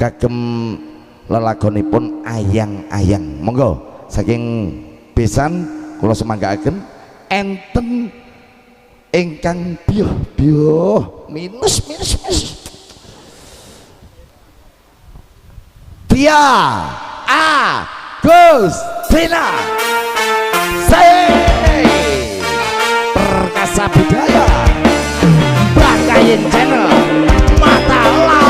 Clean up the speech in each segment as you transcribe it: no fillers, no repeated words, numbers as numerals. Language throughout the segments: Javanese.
kagem lelagonipun ayang-ayang. Monggo saking Besan kula semanggaaken enten ingkang biyoh minus Tia Agustina Perkasa Budaya Bangkayen Channel Matalah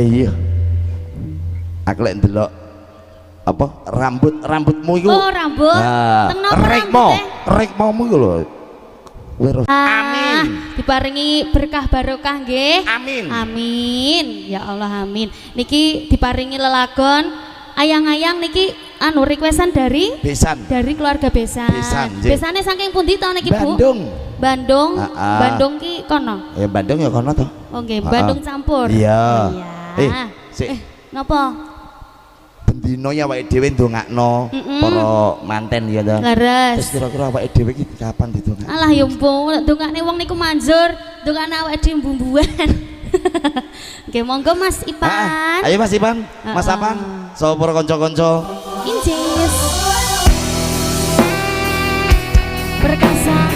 iya aku lek ndelok apa rambutmu iku oh rambut rekmomu iku lho amin diparingi berkah barokah nggih amin ya Allah amin niki diparingi lelagon ayang-ayang niki anu requestan dari Besan dari keluarga Besan Besane saking pundi to niki Bu Bandung Bandung ki kono ya Bandung ya kono to oke Bandung campur iya napa bendino ya awake dhewe ndongakno para manten ya ta. Leres. Terus kira-kira awake dhewe iki kapan ditongak? Alah ya mpun, ndongakne wong niku manjur, ndongakne awake dhewe mbumbuan. Nggih monggo Mas Ipan. Ayo Mas Ipan, Mas Apan, so para kanca-kanca. Incis. Perkasa.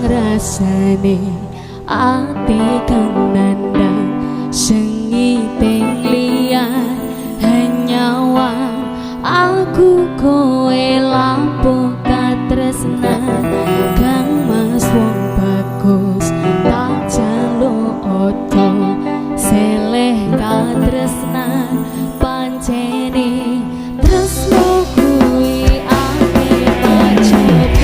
Rasane ati kang nandang sengiteng liyan hanyawa aku kowe lampu katresnan kang mas wong bagus tak jaluk oto seleh katresnan pancene tresno kuwi ati pacoba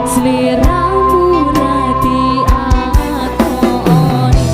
sliramu rati akoni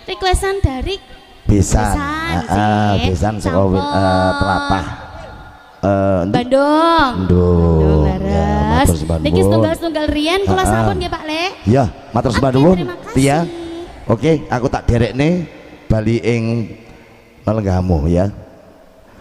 requestan dari Besan. sih. Besan saka Tlatah. Bandung. Bandung. Leres. Ya, matur sembah Niki nuwun. setunggal-setunggal riyen kula sampun nggih Pak Le. Ya, matur sembah Oke, nuwun. terima kasih. Tia. Oke, aku tak derekne bali ing lenggahmu ya.